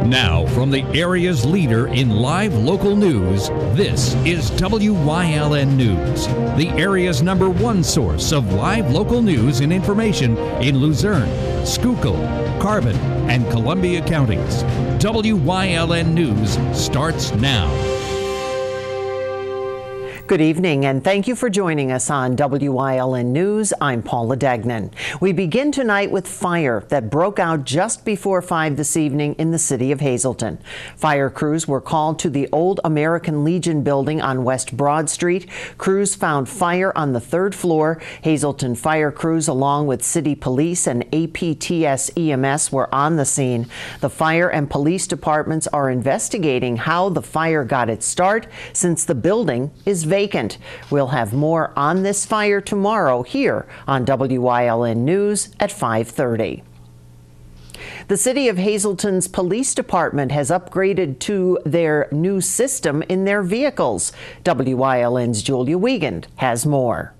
Now, from the area's leader in live local news, this is WYLN News, the area's #1 source of live local news and information in Luzerne, Schuylkill, Carbon, and Columbia counties. WYLN News starts now. Good evening, and thank you for joining us on WYLN News. I'm Paula Dagnan. We begin tonight with fire that broke out just before 5 this evening in the city of Hazleton. Fire crews were called to the old American Legion building on West Broad Street. Crews found fire on the 3rd floor. Hazleton fire crews, along with city police and APTS EMS, were on the scene. The fire and police departments are investigating how the fire got its start, since the building is vacant. We'll have more on this fire tomorrow here on WYLN News at 5:30. The City of Hazleton's police department has upgraded to their new system in their vehicles. WYLN's Julia Wiegand has more.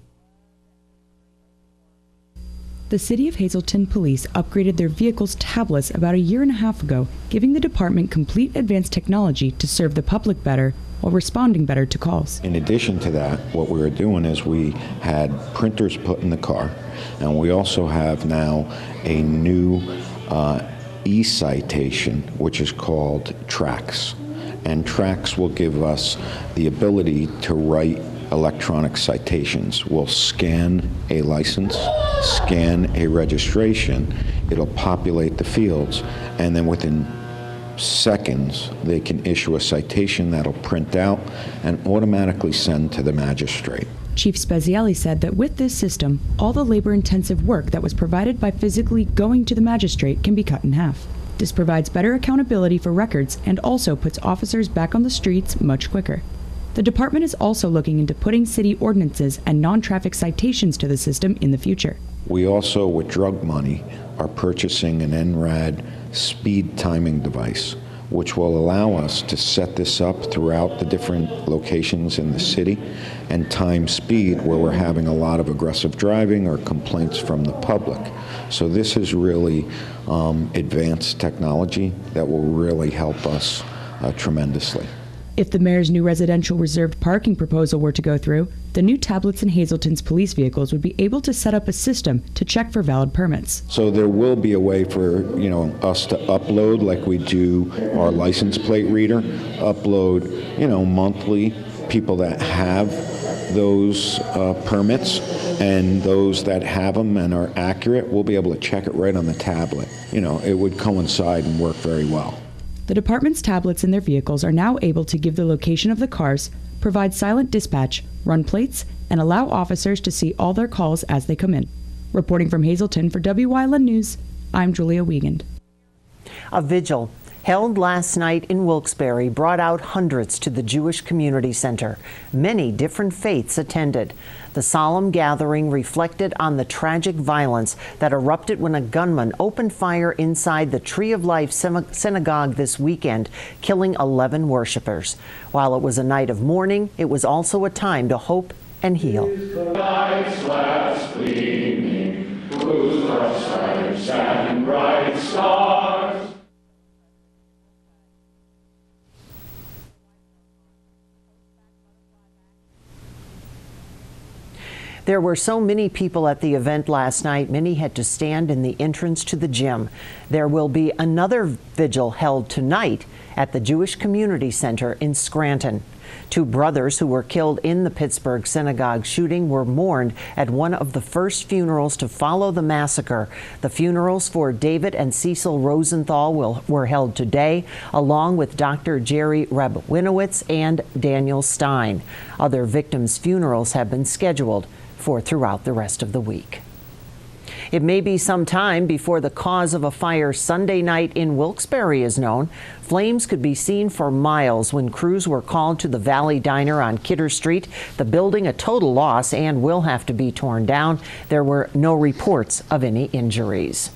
The City of Hazleton Police upgraded their vehicles' tablets about a year and a half ago, giving the department complete advanced technology to serve the public better while responding better to calls. In addition to that, what we were doing is we had printers put in the car, and we also have now a new e-citation, which is called Trax. And Trax will give us the ability to write electronic citations. We'll scan a license, scan a registration, it'll populate the fields, and then within seconds they can issue a citation that'll print out and automatically send to the magistrate. Chief Speziali said that with this system, all the labor-intensive work that was provided by physically going to the magistrate can be cut in half. This provides better accountability for records and also puts officers back on the streets much quicker. The department is also looking into putting city ordinances and non-traffic citations to the system in the future. We also, with drug money, are purchasing an NRAD speed timing device, which will allow us to set this up throughout the different locations in the city and time speed where we're having a lot of aggressive driving or complaints from the public. So this is really advanced technology that will really help us tremendously. If the mayor's new residential reserved parking proposal were to go through, the new tablets in Hazleton's police vehicles would be able to set up a system to check for valid permits. So there will be a way for us to upload, like we do our license plate reader, upload monthly people that have those permits, and those that have them and are accurate, we'll be able to check it right on the tablet. It would coincide and work very well. The department's tablets in their vehicles are now able to give the location of the cars, provide silent dispatch, run plates, and allow officers to see all their calls as they come in. Reporting from Hazleton for WYLN News, I'm Julia Wiegand. A vigil held last night in Wilkes-Barre brought out hundreds to the Jewish Community Center. Many different faiths attended. The solemn gathering reflected on the tragic violence that erupted when a gunman opened fire inside the Tree of Life synagogue this weekend, killing 11 worshipers. While it was a night of mourning, it was also a time to hope and heal. There were so many people at the event last night, many had to stand in the entrance to the gym. There will be another vigil held tonight at the Jewish Community Center in Scranton. 2 brothers who were killed in the Pittsburgh synagogue shooting were mourned at one of the first funerals to follow the massacre. The funerals for David and Cecil Rosenthal were held today, along with Dr. Jerry Rabinowitz and Daniel Stein. Other victims' funerals have been scheduled for throughout the rest of the week. It may be some time before the cause of a fire Sunday night in Wilkes-Barre is known. Flames could be seen for miles when crews were called to the Valley Diner on Kidder Street. The building a total loss and will have to be torn down. There were no reports of any injuries.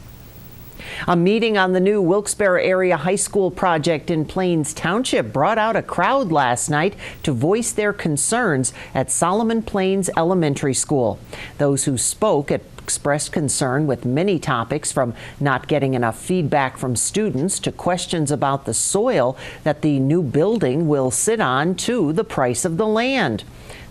A meeting on the new Wilkes-Barre area high school project in Plains Township brought out a crowd last night to voice their concerns at Solomon Plains Elementary School. Those who spoke at expressed concern with many topics, from not getting enough feedback from students to questions about the soil that the new building will sit on to the price of the land.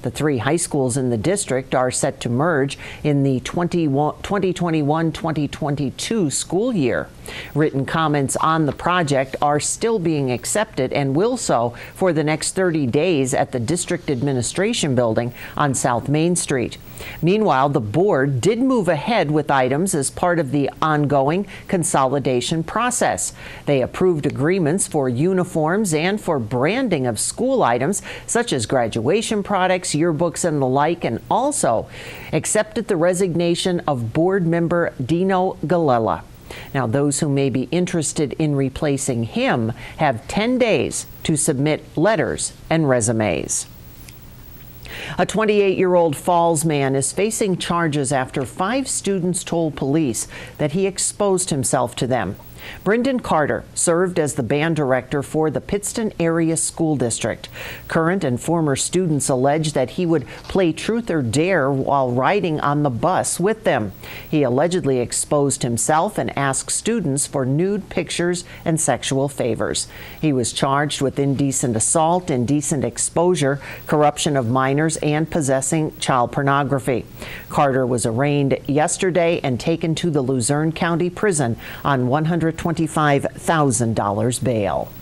The 3 high schools in the district are set to merge in the 2021-2022 school year. Written comments on the project are still being accepted and will so for the next 30 days at the district administration building on South Main Street. Meanwhile, the board did move ahead with items as part of the ongoing consolidation process. They approved agreements for uniforms and for branding of school items such as graduation products, yearbooks, and the like, and also accepted the resignation of board member Dino Galella. Now, those who may be interested in replacing him have 10 days to submit letters and resumes. A 28-year-old Falls man is facing charges after 5 students told police that he exposed himself to them. Brendan Carter served as the band director for the Pittston Area School District. Current and former students allege that he would play truth or dare while riding on the bus with them. He allegedly exposed himself and asked students for nude pictures and sexual favors. He was charged with indecent assault, indecent exposure, corruption of minors, and possessing child pornography. Carter was arraigned yesterday and taken to the Luzerne County Prison on $125,000 bail.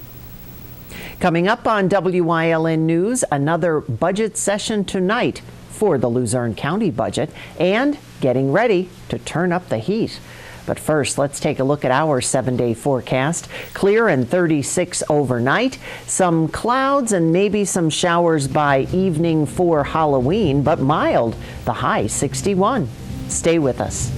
Coming up on WYLN News, another budget session tonight for the Luzerne County budget and getting ready to turn up the heat. But first, let's take a look at our 7-day forecast. Clear and 36 overnight. Some clouds and maybe some showers by evening for Halloween, but mild. The high 61. Stay with us.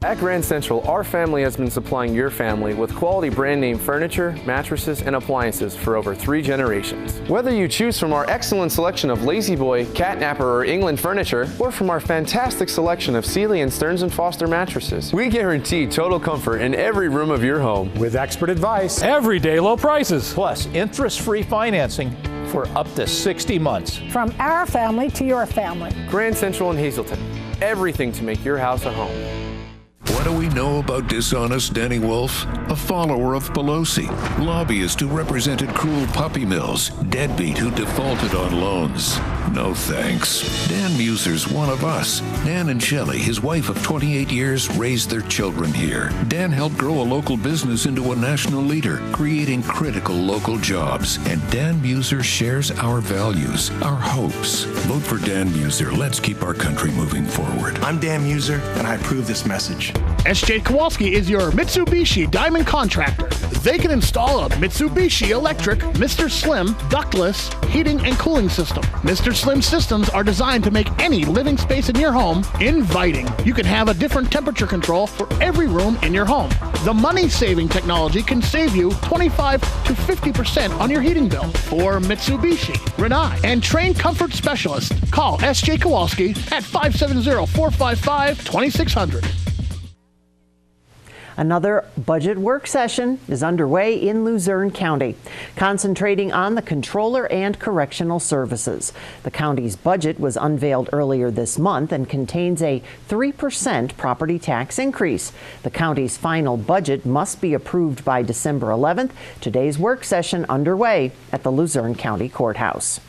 At Grand Central, our family has been supplying your family with quality brand name furniture, mattresses, and appliances for over 3 generations. Whether you choose from our excellent selection of Lazy Boy, Catnapper, or England furniture, or from our fantastic selection of Sealy and Stearns & Foster mattresses, we guarantee total comfort in every room of your home. With expert advice, everyday low prices, plus interest-free financing for up to 60 months. From our family to your family. Grand Central in Hazleton. Everything to make your house a home. What do we know about dishonest Danny Wolf? A follower of Pelosi, lobbyist who represented cruel puppy mills, deadbeat who defaulted on loans. No thanks. Dan Muser's one of us. Dan and Shelley, his wife of 28 years, raised their children here. Dan helped grow a local business into a national leader, creating critical local jobs. And Dan Muser shares our values, our hopes. Vote for Dan Muser. Let's keep our country moving forward. I'm Dan Muser, and I approve this message. S.J. Kowalski is your Mitsubishi Diamond contractor. They can install a Mitsubishi electric Mr. Slim ductless heating and cooling system. Mr. Slim systems are designed to make any living space in your home inviting. You can have a different temperature control for every room in your home. The money-saving technology can save you 25 to 50% on your heating bill. For Mitsubishi, Renai, and trained comfort specialists, call S.J. Kowalski at 570-455-2600. Another budget work session is underway in Luzerne County, concentrating on the controller and correctional services. The county's budget was unveiled earlier this month and contains a 3% property tax increase. The county's final budget must be approved by December 11th. Today's work session underway at the Luzerne County Courthouse.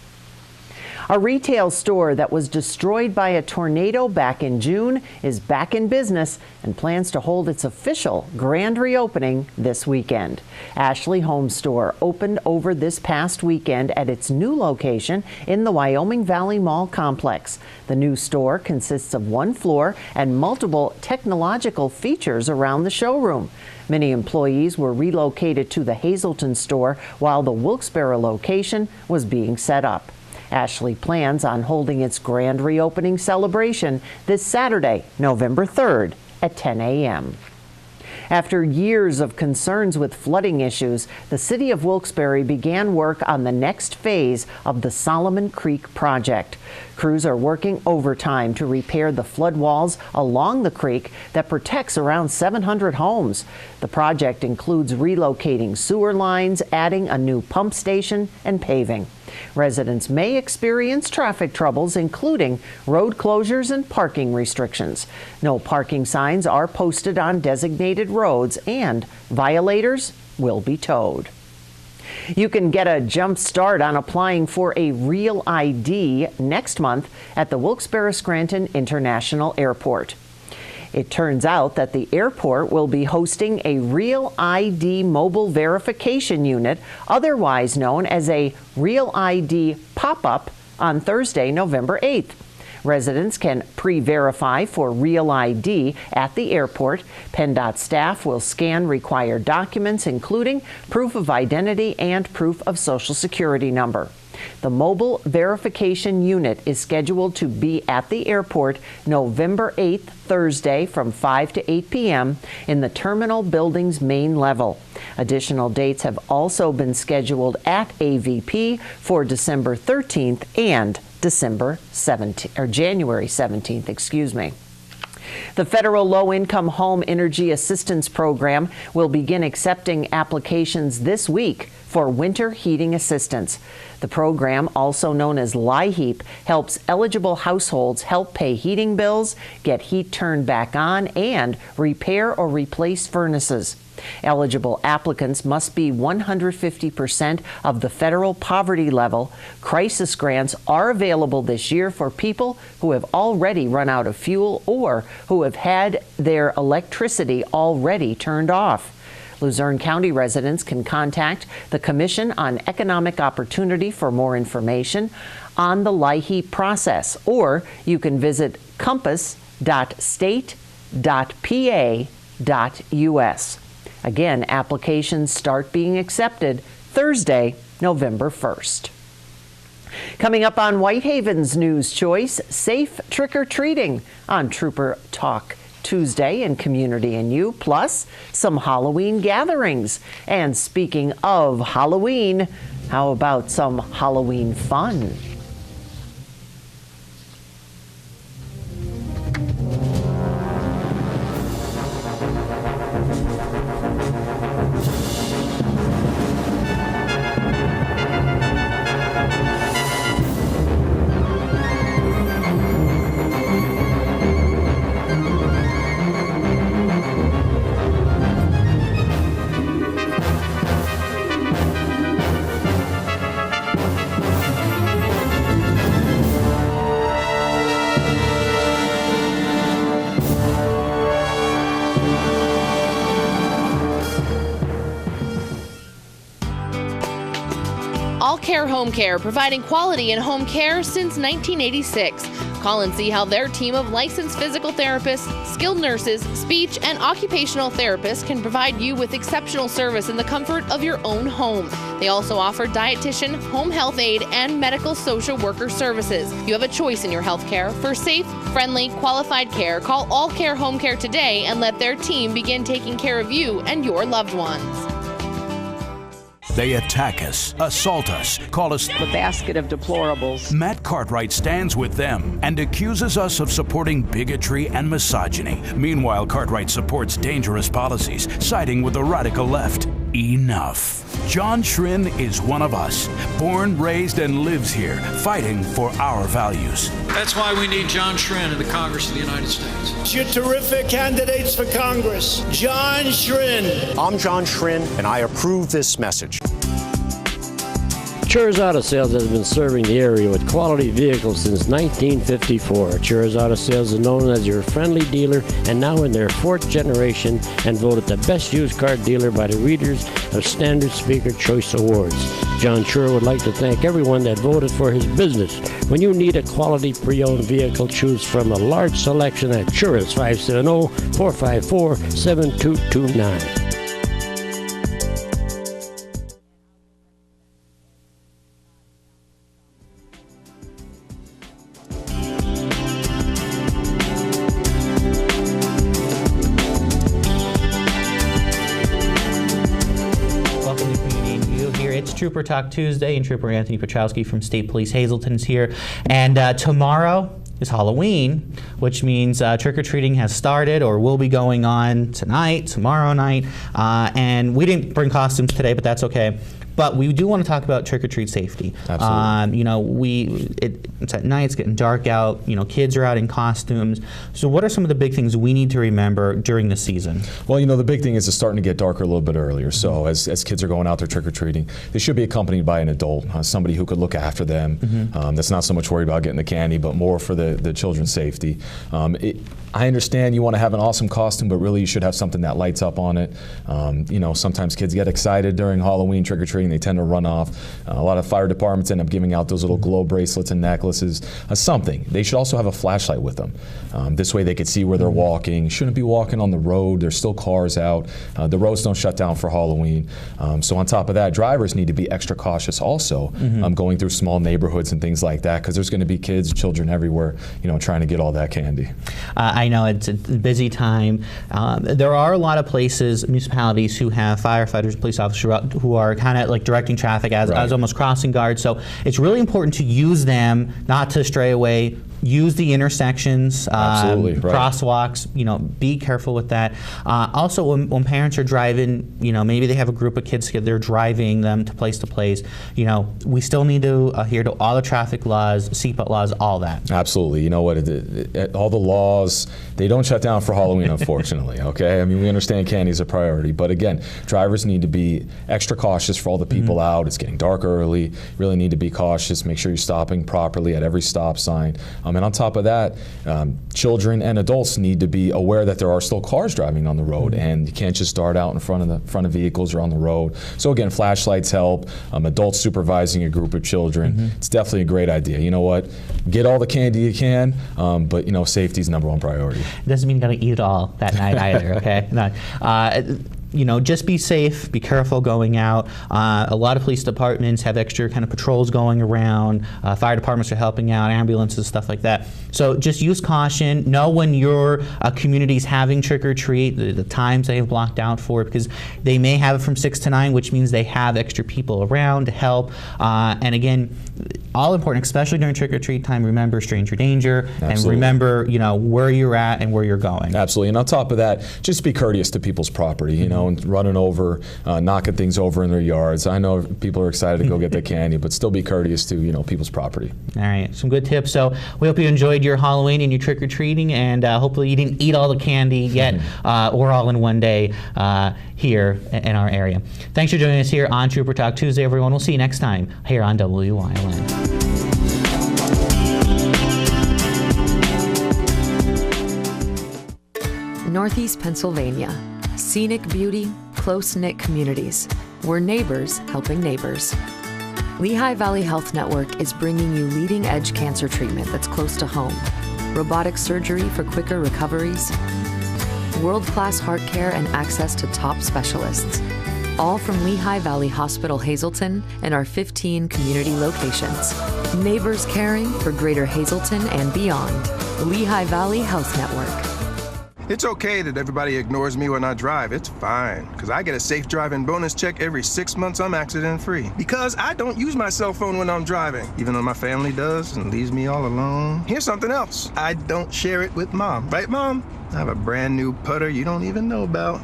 A retail store that was destroyed by a tornado back in June is back in business and plans to hold its official grand reopening this weekend. Ashley Home Store opened over this past weekend at its new location in the Wyoming Valley Mall complex. The new store consists of 1 floor and multiple technological features around the showroom. Many employees were relocated to the Hazleton store while the Wilkes-Barre location was being set up. Ashley plans on holding its grand reopening celebration this Saturday, November 3rd at 10 a.m. After years of concerns with flooding issues, the city of Wilkes-Barre began work on the next phase of the Solomon Creek project. Crews are working overtime to repair the flood walls along the creek that protects around 700 homes. The project includes relocating sewer lines, adding a new pump station, and paving. Residents may experience traffic troubles, including road closures and parking restrictions. No parking signs are posted on designated roads, and violators will be towed. You can get a jump start on applying for a Real ID next month at the Wilkes-Barre-Scranton International Airport. It turns out that the airport will be hosting a Real ID mobile verification unit, otherwise known as a Real ID pop-up, on Thursday, November 8th. Residents can pre-verify for Real ID at the airport. PennDOT staff will scan required documents, including proof of identity and proof of Social Security number. The mobile verification unit is scheduled to be at the airport November 8th, Thursday, from 5 to 8 p.m. in the terminal building's main level. Additional dates have also been scheduled at AVP for December 13th and January 17th, The federal low-income home energy assistance program will begin accepting applications this week for winter heating assistance. The program, also known as LIHEAP, helps eligible households help pay heating bills, get heat turned back on, and repair or replace furnaces. Eligible applicants must be 150% of the federal poverty level. Crisis grants are available this year for people who have already run out of fuel or who have had their electricity already turned off. Luzerne County residents can contact the Commission on Economic Opportunity for more information on the LIHEAP process, or you can visit compass.state.pa.us. Again, applications start being accepted Thursday, November 1st. Coming up on Whitehaven's News Choice, safe trick-or-treating on Trooper Talk Tuesday in Community and You, plus some Halloween gatherings. And speaking of Halloween, how about some Halloween fun? Home Care, providing quality in home care since 1986. Call and see how their team of licensed physical therapists, skilled nurses, speech, and occupational therapists can provide you with exceptional service in the comfort of your own home. They also offer dietitian, home health aide, and medical social worker services. You have a choice in your health care. For safe, friendly, qualified care, call All Care Home Care today and let their team begin taking care of you and your loved ones. They attack us, assault us, call us the basket of deplorables. Matt Cartwright stands with them and accuses us of supporting bigotry and misogyny. Meanwhile, Cartwright supports dangerous policies, siding with the radical left. Enough. John Schrin is one of us, born, raised, and lives here, fighting for our values. That's why we need John Schrin in the Congress of the United States. You're terrific candidates for Congress. John Schrin. I'm John Schrin, and I approve this message. Chur's Auto Sales has been serving the area with quality vehicles since 1954. Chur's Auto Sales is known as your friendly dealer and now in their 4th generation and voted the best used car dealer by the readers of Standard Speaker Choice Awards. John Schur would like to thank everyone that voted for his business. When you need a quality pre-owned vehicle, choose from a large selection at Chur's 570-454-7229. you here. It's Trooper Talk Tuesday, and Trooper Anthony Petrowski from State Police Hazleton is here. And tomorrow is Halloween, which means trick-or-treating has started or will be going on tonight, tomorrow night. And we didn't bring costumes today, but that's okay. But we do want to talk about trick-or-treat safety. Absolutely. You know, it's at night, it's getting dark out, you know, kids are out in costumes. So what are some of the big things we need to remember during the season? Well, you know, the big thing is it's starting to get darker a little bit earlier. So as kids are going out there trick-or-treating, they should be accompanied by an adult, somebody who could look after them. That's not so much worried about getting the candy, but more for the children's safety. I understand you want to have an awesome costume, but really you should have something that lights up on it. You know, sometimes kids get excited during Halloween trick-or-treating. They tend to run off. A lot of fire departments end up giving out those little glow bracelets and necklaces. Something. They should also have a flashlight with them. This way they could see where they're walking. Shouldn't be walking on the road. There's still cars out. The roads don't shut down for Halloween. So on top of that, drivers need to be extra cautious also, going through small neighborhoods and things like that, because there's going to be kids, children everywhere, you know, trying to get all that candy. I know it's a busy time. There are a lot of places, municipalities, who have firefighters, police officers who are kind of like directing traffic as almost crossing guards. So it's really important to use them, not to stray away. Use the intersections, crosswalks, you know, be careful with that. Also, when parents are driving, you know, maybe they have a group of kids together, they're driving them to place, you know, we still need to adhere to all the traffic laws, seatbelt laws, all that. Absolutely. You know what, all the laws, they don't shut down for Halloween, unfortunately, okay? I mean, we understand candy is a priority, but again, drivers need to be extra cautious for all the people out. It's getting dark early, really need to be cautious, make sure you're stopping properly at every stop sign. And on top of that, children and adults need to be aware that there are still cars driving on the road, and you can't just dart out in front of vehicles or on the road. So again, flashlights help. Adults supervising a group of children, it's definitely a great idea. You know what? Get all the candy you can, but you know, safety is #1 priority. It doesn't mean you gotta eat it all that night either. Okay. No. You know, just be safe, be careful going out. A lot of police departments have extra kind of patrols going around. Fire departments are helping out, ambulances, stuff like that. So just use caution. Know when your community's having trick-or-treat, the times they have blocked out for it, because they may have it from 6 to 9, which means they have extra people around to help. And again, all important, especially during trick-or-treat time, remember stranger danger. Absolutely. And remember, you know, where you're at and where you're going. Absolutely. And on top of that, just be courteous to people's property, you know, and running over, knocking things over in their yards. I know people are excited to go get their candy, but still be courteous to, you know, people's property. All right, some good tips. So we hope you enjoyed your Halloween and your trick-or-treating, and hopefully you didn't eat all the candy yet, or all in one day here in our area. Thanks for joining us here on Trooper Talk Tuesday, everyone. We'll see you next time here on WYLN. Northeast Pennsylvania. Scenic beauty, close-knit communities. We're neighbors helping neighbors. Lehigh Valley Health Network is bringing you leading-edge cancer treatment that's close to home. Robotic surgery for quicker recoveries. World-class heart care and access to top specialists. All from Lehigh Valley Hospital Hazleton and our 15 community locations. Neighbors caring for Greater Hazleton and beyond. Lehigh Valley Health Network. It's okay that everybody ignores me when I drive. It's fine, because I get a safe driving bonus check every 6 months I'm accident-free. Because I don't use my cell phone when I'm driving, even though my family does and leaves me all alone. Here's something else. I don't share it with Mom. Right, Mom? I have a brand new putter you don't even know about.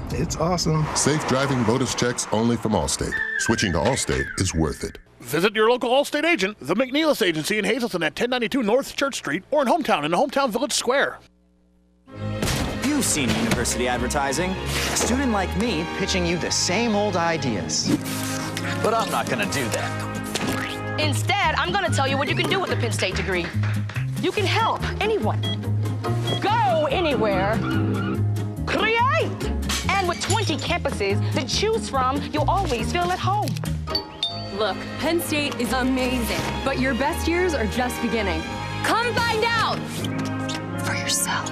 It's awesome. Safe driving bonus checks only from Allstate. Switching to Allstate is worth it. Visit your local Allstate agent, the McNeilis Agency in Hazleton at 1092 North Church Street, or in Hometown in the Hometown Village Square. You've seen university advertising. A student like me pitching you the same old ideas. But I'm not gonna do that. Instead, I'm gonna tell you what you can do with a Penn State degree. You can help anyone. Go anywhere. Create! And with 20 campuses to choose from, you'll always feel at home. Look, Penn State is amazing, but your best years are just beginning. Come find out for yourself.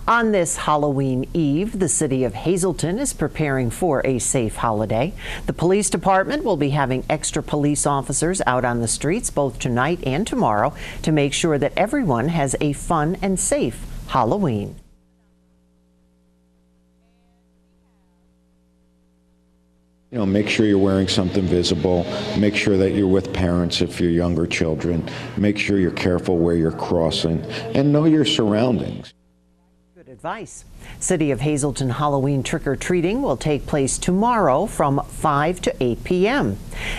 On this Halloween Eve, the city of Hazleton is preparing for a safe holiday. The police department will be having extra police officers out on the streets both tonight and tomorrow to make sure that everyone has a fun and safe Halloween. You know, make sure you're wearing something visible. Make sure that you're with parents if you're younger children. Make sure you're careful where you're crossing, and know your surroundings. Good advice. City of Hazleton Halloween trick-or-treating will take place tomorrow from 5 to 8 p.m.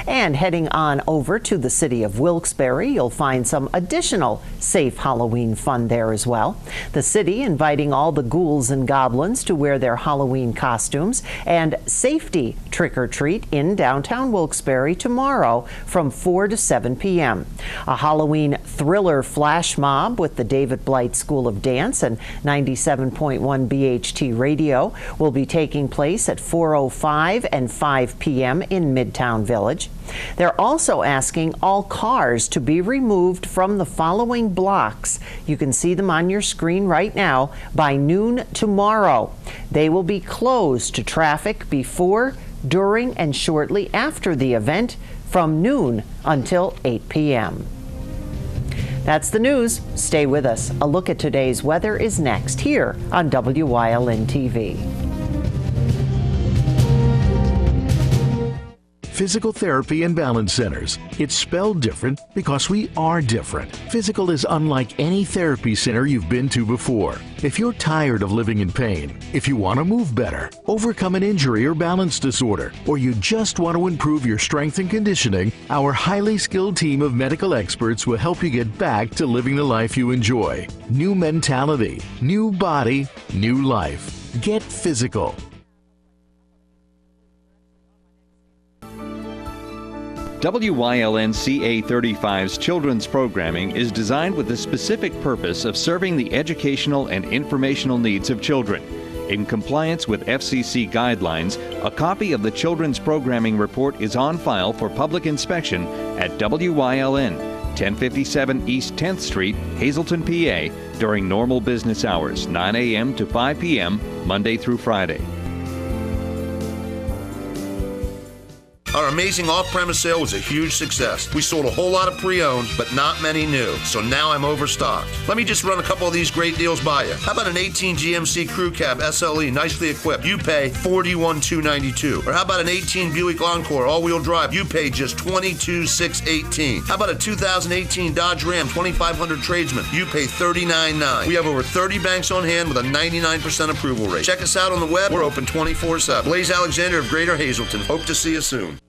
And heading on over to the city of Wilkes-Barre, you'll find some additional safe Halloween fun there as well. The city inviting all the ghouls and goblins to wear their Halloween costumes, and safety trick-or-treat in downtown Wilkes-Barre tomorrow from 4 to 7 p.m. A Halloween thriller flash mob with the David Blight School of Dance and 97.1 BHT Radio will be taking place at 4:05 and 5 p.m. in Midtown Village. They're also asking all cars to be removed from the following blocks. You can see them on your screen right now by noon tomorrow. They will be closed to traffic before, during, and shortly after the event from noon until 8 p.m. That's the news. Stay with us. A look at today's weather is next here on Wyln TV. Physical Therapy and Balance Centers. It's spelled different because we are different. Physical is unlike any therapy center you've been to before. If you're tired of living in pain, if you want to move better, overcome an injury or balance disorder, or you just want to improve your strength and conditioning, our highly skilled team of medical experts will help you get back to living the life you enjoy. New mentality, new body, new life. Get physical. WYLN CA35's children's programming is designed with the specific purpose of serving the educational and informational needs of children. In compliance with FCC guidelines, a copy of the children's programming report is on file for public inspection at WYLN, 1057 East 10th Street, Hazleton, PA, during normal business hours, 9 a.m. to 5 p.m., Monday through Friday. Our amazing off-premise sale was a huge success. We sold a whole lot of pre-owned, but not many new, so now I'm overstocked. Let me just run a couple of these great deals by you. How about an 18 GMC Crew Cab SLE, nicely equipped? You pay $41,292. Or how about an 18 Buick Encore all-wheel drive? You pay just $22,618. How about a 2018 Dodge Ram 2500 Tradesman? You pay $39,900. We have over 30 banks on hand with a 99% approval rate. Check us out on the web. We're open 24/7. Blaze Alexander of Greater Hazleton. Hope to see you soon.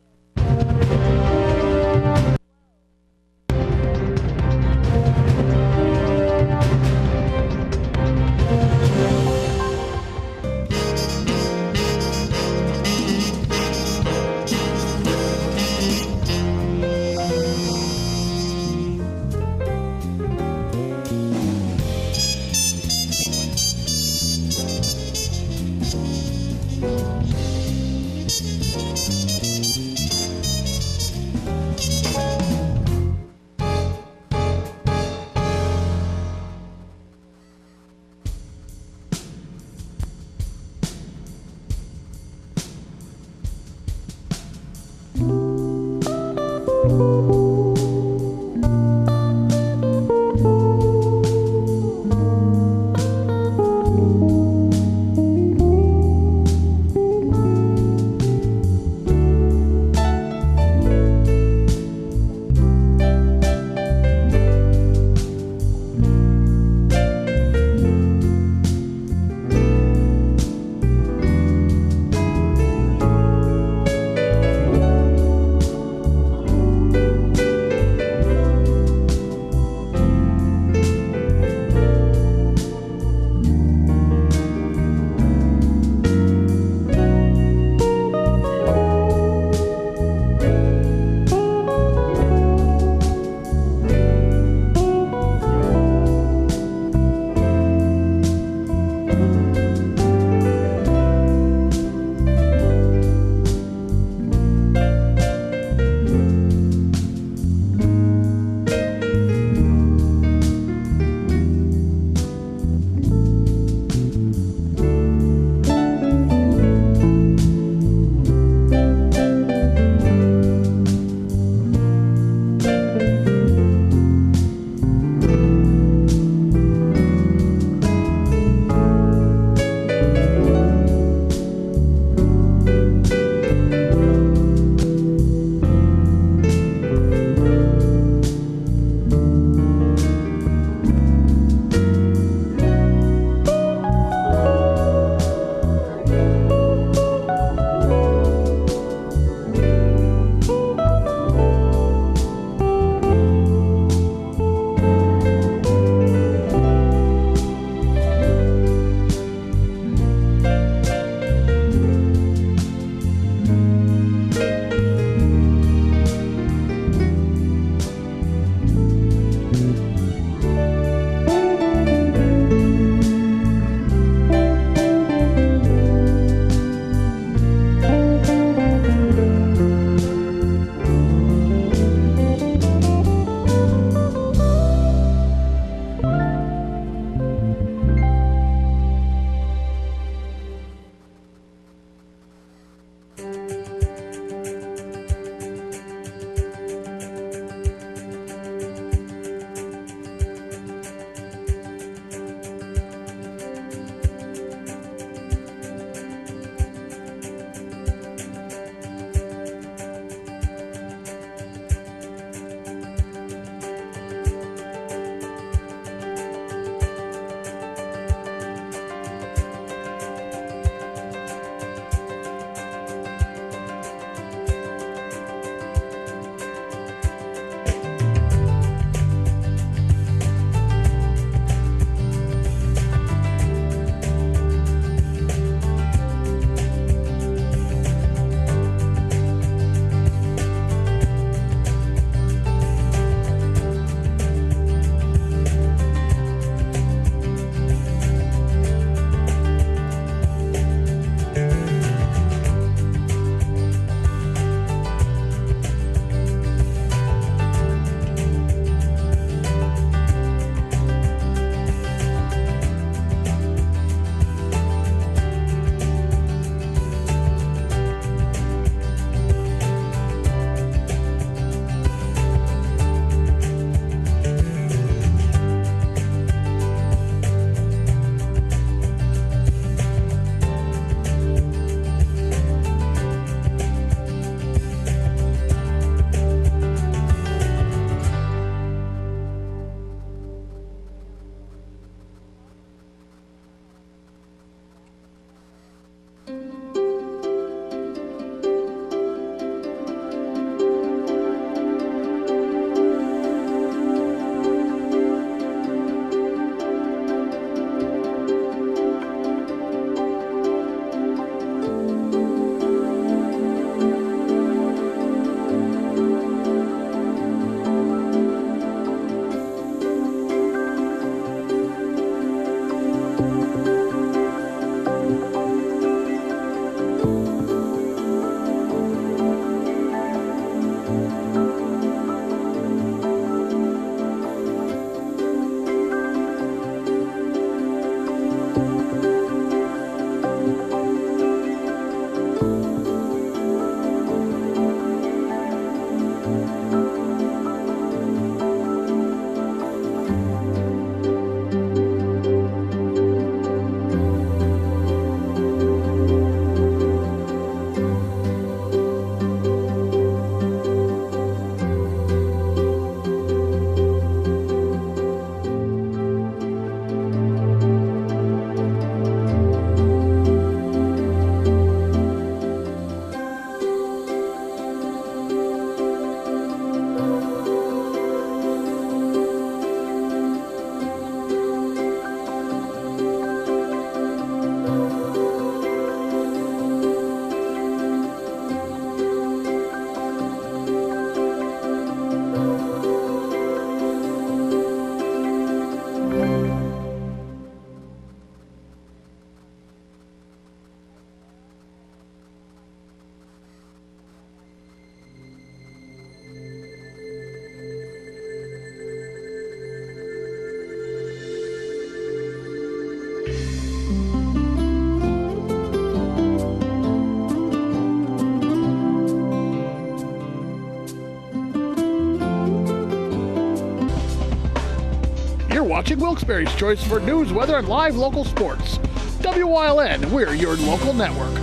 You're watching Wilkes-Barre's Choice for news, weather, and live local sports. WYLN, we're your local network.